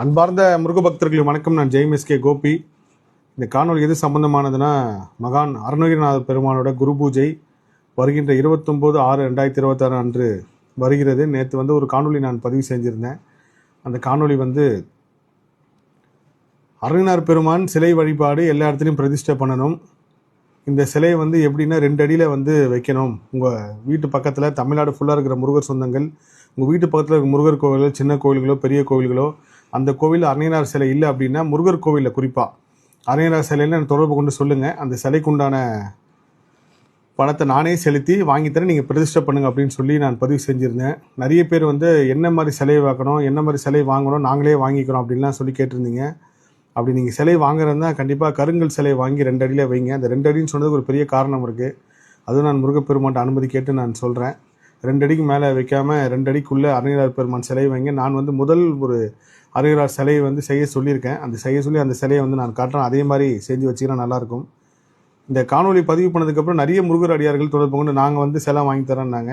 அன்பார்ந்த முருக பக்தர்களுக்கு வணக்கம். நான் ஜெய்எம்எஸ்கே கோபி. இந்த காணொலி எது சம்பந்தமானதுன்னா, மகான் அருணகிரிநாத பெருமானோட குரு பூஜை வருகின்ற 29/6/2026 அன்று வருகிறது. நேற்று ஒரு காணொலி நான் பதிவு செஞ்சுருந்தேன். அந்த காணொலி அருணகிரிநாத பெருமான் சிலை வழிபாடு எல்லா இடத்துலையும் பிரதிஷ்டை பண்ணணும். இந்த சிலையை எப்படின்னா 2 அடியில் வைக்கணும். உங்கள் வீட்டு பக்கத்தில் தமிழ்நாடு ஃபுல்லாக இருக்கிற முருகர் சொந்தங்கள், உங்கள் வீட்டு பக்கத்தில் இருக்கிற முருகர் கோவில்கள், சின்ன கோவில்களோ பெரிய கோவில்களோ, அந்த கோவில் அருணகிரிநாதர் சிலை இல்லை அப்படின்னா முருகர் கோவிலில் குறிப்பாக அருணகிரிநாதர் சிலையில் எனக்கு தொடர்பு கொண்டு சொல்லுங்கள். அந்த சிலைக்கு உண்டான பணத்தை நானே செலுத்தி வாங்கித்தரேன், நீங்கள் பிரதிஷ்டை பண்ணுங்கள் அப்படின்னு சொல்லி நான் பதிவு செஞ்சுருந்தேன். நிறைய பேர் என்ன மாதிரி சிலையை வாங்கணும், என்ன மாதிரி சிலை வாங்கணும், நாங்களே வாங்கிக்கிறோம் அப்படின்லாம் சொல்லி கேட்டிருந்தீங்க. அப்படி நீங்கள் சிலை வாங்குறதா கண்டிப்பாக கருங்கல் சிலை வாங்கி 2 அடியில் வைங்க. அந்த 2 அடின்னு சொன்னதுக்கு ஒரு பெரிய காரணம் இருக்குது. அதுவும் நான் முருகப்பெருமான்ட்ட அனுமதி கேட்டு நான் சொல்கிறேன். 2 அடிக்கு மேலே வைக்காமல் 2 அடிக்குள்ளே அருணகிரிநாத பெருமான் சிலை வைங்க. நான் முதல் ஒரு அருணகிரிநாதர் சிலையை செய்ய சொல்லியிருக்கேன். அந்த சிலையை நான் காட்டுறேன். அதே மாதிரி செஞ்சு வச்சிங்கன்னா நல்லாயிருக்கும். இந்த காணொலி பதிவு பண்ணதுக்கப்புறம் நிறைய முருகர் அடியார்கள் தொடர்பு கொண்டு நாங்கள் சிலை வாங்கி தரேன்னாங்க.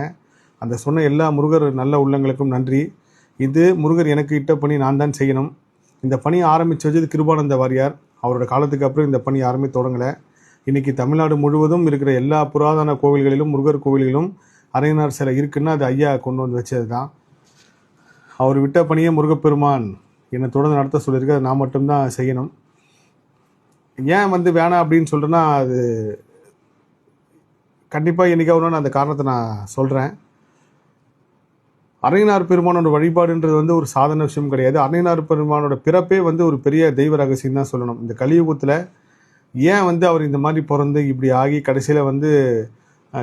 அந்த சொன்ன எல்லா முருகர் நல்ல உள்ளங்களுக்கும் நன்றி. இது முருகர் எனக்கு இட்ட பணி, நான் தான் செய்யணும். இந்த பணி ஆரம்பித்து வச்சது கிருபானந்த வாரியார். அவரோட காலத்துக்கு அப்புறம் இந்த பணி யாருமே தொடங்கலை. இன்றைக்கி தமிழ்நாடு முழுவதும் இருக்கிற எல்லா புராதன கோவில்களிலும் முருகர் கோவில்களிலும் அருணகிரிநாதர் சிலை இருக்குன்னா அது ஐயா கொண்டு வச்சது தான். அவர் விட்ட பணியை முருகப்பெருமான் என்னை தொடர்ந்து நடத்த சொல்லியிருக்கு. அதை நான் மட்டும்தான் செய்யணும். ஏன் வேணாம் அப்படின்னு சொல்கிறேன்னா, அது கண்டிப்பாக என்றைக்காவது நான் அந்த காரணத்தை நான் சொல்கிறேன். அருணகிரிநாதர் பெருமானோட வழிபாடுன்றது ஒரு சாதாரண விஷயம் கிடையாது. அருணகிரிநாதர் பெருமானோட பிறப்பே ஒரு பெரிய தெய்வ ரகசியம் தான் சொல்லணும். இந்த கலியுகத்தில் ஏன் அவர் இந்த மாதிரி பிறந்து இப்படி ஆகி கடைசியில்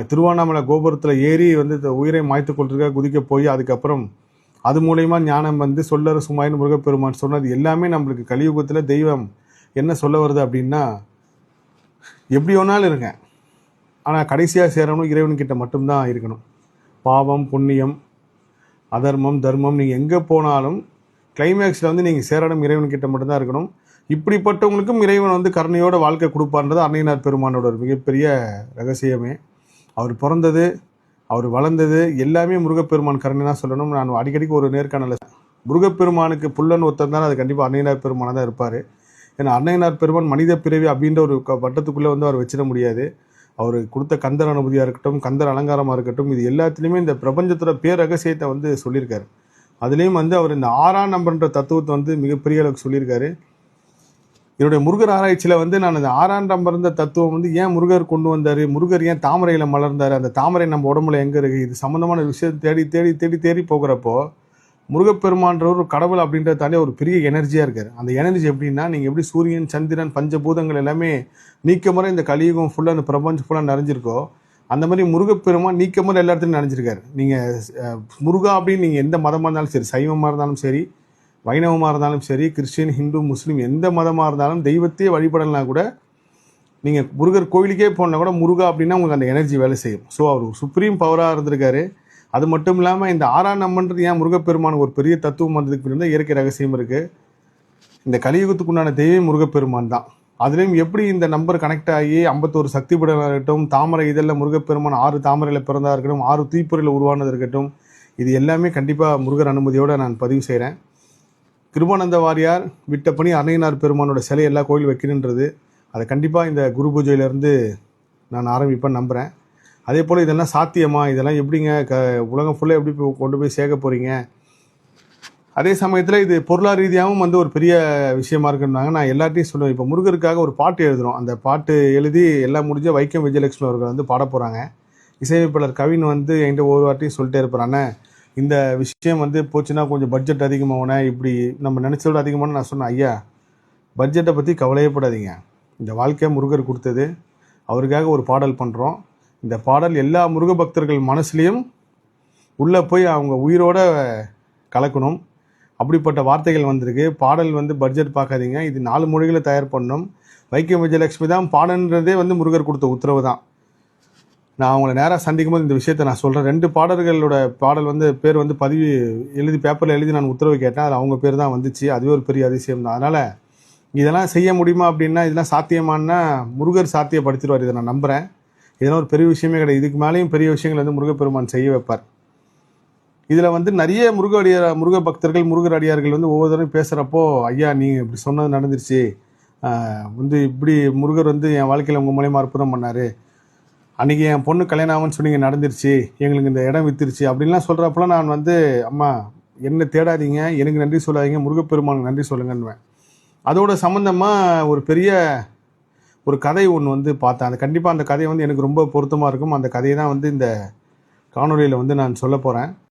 திருவண்ணாமலை கோபுரத்தில் ஏறி உயிரை மாய்த்து கொண்டிருக்க குதிக்க போய் அதுக்கப்புறம் அது மூலயமா ஞானம் சொல்லற சுமாயின்னு முருகப்பெருமான் சொன்னது எல்லாமே நம்மளுக்கு கலியுகத்தில் தெய்வம் என்ன சொல்ல வருது அப்படின்னா, எப்படி வேணாலும் இருங்க, ஆனால் கடைசியாக சேரணும் இறைவன்கிட்ட மட்டும்தான் இருக்கணும். பாவம் புண்ணியம் அதர்மம் தர்மம் நீங்கள் எங்கே போனாலும் கிளைமேக்ஸில் நீங்கள் சேரணும் இறைவன்கிட்ட மட்டும்தான் இருக்கணும். இப்படிப்பட்டவங்களுக்கும் இறைவன் கருணையோட வாழ்க்கை கொடுப்பார்ன்றது அருணகிரிநாத பெருமானோட ஒரு மிகப்பெரிய ரகசியமே. அவர் பிறந்தது, அவர் வளர்ந்தது எல்லாமே முருகப்பெருமான் கருணை தான் சொல்லணும். நான் அடிக்கடிக்கு ஒரு நேர்காணல முருகப்பெருமானுக்கு புல்லன் ஒருத்தன் தான், அது கண்டிப்பாக அருணகிரிநாத பெருமானாக தான் இருப்பார். ஏன்னா அருணகிரிநாத பெருமான் மனித பிறவி அப்படின்ற ஒரு வட்டத்துக்குள்ளே அவர் வச்சிட முடியாது. அவர் கொடுத்த கந்தர் அனுபூதியாக இருக்கட்டும், கந்தர் அலங்காரமாக இருக்கட்டும், இது எல்லாத்துலேயுமே இந்த பிரபஞ்சத்தோட பேரகசியத்தை சொல்லியிருக்காரு. அதுலேயும் அவர் இந்த 6ஆம் நம்பர்ன்ற தத்துவத்தை மிகப்பெரிய அளவுக்கு சொல்லியிருக்காரு. என்னுடைய முருகர் ஆராய்ச்சியில் நான் அந்த 6ஆம் நம்பர் இருந்த தத்துவம் ஏன் முருகர் கொண்டு வந்தார், முருகர் ஏன் தாமரையில் மலர்ந்தார், அந்த தாமரை நம்ம உடம்புல எங்கே இருக்குது, இது சம்மந்தமான விஷயத்தை தேடி தேடி தேடி தேடி போகிறப்போ முருகப்பெருமான்ற ஒரு கடவுள் அப்படின்றத தாண்டி ஒரு பெரிய எனர்ஜியாக இருக்கார். அந்த எனர்ஜி எப்படின்னா, நீங்கள் எப்படி சூரியன் சந்திரன் பஞ்சபூதங்கள் எல்லாமே நீக்கமுறை இந்த கலியுகம் ஃபுல்லாக அந்த பிரபஞ்சம் ஃபுல்லாக நிறைஞ்சிருக்கோ, அந்த மாதிரி முருகப்பெருமான் நீக்கமுறை எல்லா இடத்துலையும் நிறைஞ்சிருக்காரு. நீங்கள் முருகா அப்படின்னு நீங்கள் எந்த மதமாக இருந்தாலும் சரி, சைவமாக இருந்தாலும் சரி, வைணவமாக இருந்தாலும் சரி, கிறிஸ்டின் ஹிந்து முஸ்லீம் எந்த மதமாக இருந்தாலும் தெய்வத்தையே வழிபடலாம் கூட நீங்கள் முருகர் கோவிலுக்கே போனால் கூட முருகா அப்படின்னா உங்களுக்கு அந்த எனர்ஜி வேலை செய்யும். ஸோ அவர் சுப்ரீம் பவராக இருந்திருக்காரு. அது மட்டும் இல்லாமல் இந்த 6ஆம் நம்பர்ன்றது ஏன் முருகப்பெருமானுக்கு ஒரு பெரிய தத்துவம் வந்ததுக்கு பின்னாடி இயற்கை ரகசியம் இருக்குது. இந்த கலியுகத்துக்குண்டான தெய்வம் முருகப்பெருமான் தான். அதுலேயும் எப்படி இந்த நம்பர் கனெக்ட் ஆகி 51 சக்தி படம் இருக்கட்டும், தாமரை இதழில் முருகப்பெருமான் 6 தாமரையில் பிறந்தா இருக்கட்டும், 6 தீப்பொறியில் உருவானது இருக்கட்டும், இது எல்லாமே கண்டிப்பாக முருகர் அனுமதியோடு நான் பதிவு செய்கிறேன். கிருபானந்த வாரியார் விட்ட பணி அருணகிரிநாத பெருமானோட சிலை எல்லா கோயில் வைக்கணுன்றது. அதை கண்டிப்பாக இந்த குரு பூஜையிலேருந்து நான் ஆரம்பிப்பேன் நம்புகிறேன். அதே போல் இதெல்லாம் சாத்தியமா, இதெல்லாம் எப்படிங்க உலகம் ஃபுல்லாக எப்படி கொண்டு போய் சேர்க்க போகிறீங்க, அதே சமயத்தில் இது பொருளாதார ரீதியாகவும் ஒரு பெரிய விஷயமா இருக்குன்னாங்க. நான் எல்லாத்தையும் சொல்லுவேன். இப்போ முருகருக்காக ஒரு பாட்டு எழுதுகிறோம். அந்த பாட்டு எழுதி எல்லாம் முடிஞ்ச வைக்கம் விஜயலட்சுமி அவர்கள் பாட போகிறாங்க. இசையமைப்பாளர் கவின் என்கிட்ட ஒரு வாட்டியும் சொல்லிட்டே இருப்பார், இந்த விஷயம் போச்சுன்னா கொஞ்சம் பட்ஜெட் அதிகமாகன, இப்படி நம்ம நினச்சதோட அதிகமான. நான் சொன்னேன், ஐயா பட்ஜெட்டை பற்றி கவலையப்படாதீங்க, இந்த வாழ்க்கையை முருகர் கொடுத்தது, அவருக்காக ஒரு பாடல் பண்ணுறோம். இந்த பாடல் எல்லா முருக பக்தர்கள் மனசுலேயும் உள்ளே போய் அவங்க உயிரோட கலக்கணும். அப்படிப்பட்ட வார்த்தைகள் வந்திருக்கு. பாடல் பட்ஜெட் பார்க்காதீங்க, இது 4 மொழிகளை தயார் பண்ணணும். வைக்கம் விஜயலட்சுமி தான் பாடன்றதே முருகர் கொடுத்த உத்தரவு தான். நான் அவங்கள நேராக சந்திக்கும் போது இந்த விஷயத்தை நான் சொல்கிறேன். 2 பாடல்களோட பாடல் பேர் பதிவு எழுதி பேப்பரில் எழுதி நான் உத்தரவு கேட்டேன். அது அவங்க பேர் தான் வந்துச்சு. அதுவே ஒரு பெரிய அதிசயம் தான். அதனால் இதெல்லாம் செய்ய முடியுமா அப்படின்னா, இதெல்லாம் சாத்தியமானா முருகர் சாத்தியப்படுத்திடுவார். இதை நான் நம்புகிறேன். இதெல்லாம் ஒரு பெரிய விஷயமே கிடையாது. இதுக்கு மேலேயும் பெரிய விஷயங்கள் முருகப்பெருமான் செய்ய வைப்பார். இதில் வந்து நிறைய முருக பக்தர்கள் முருகர் அடியார்கள் வந்து ஒவ்வொரு தடவையும் பேசுகிறப்போ, ஐயா நீங்கள் இப்படி சொன்னது நடந்துருச்சு, வந்து இப்படி முருகர் வந்து என் வாழ்க்கையில் உங்கள் மூலியமாக அற்புதம் பண்ணார், அன்றைக்கி என் பொண்ணு கல்யாணம் ஆகும்னு சொன்னீங்க நடந்துருச்சு, எங்களுக்கு இந்த இடம் வித்துருச்சு அப்படின்லாம் சொல்கிறப்பெல்லாம் நான் வந்து அம்மா என்ன தேடாதீங்க, எனக்கு நன்றி சொல்லாதீங்க, முருகப்பெருமானுக்கு நன்றி சொல்லுங்கன்னுவேன். அதோட சம்மந்தமாக ஒரு கதை ஒன்று வந்து பார்த்தேன். அது கண்டிப்பாக அந்த கதை வந்து எனக்கு ரொம்ப பொருத்தமாக இருக்கும். அந்த கதையை தான் வந்து இந்த காணொலியில் வந்து நான் சொல்ல போகிறேன்.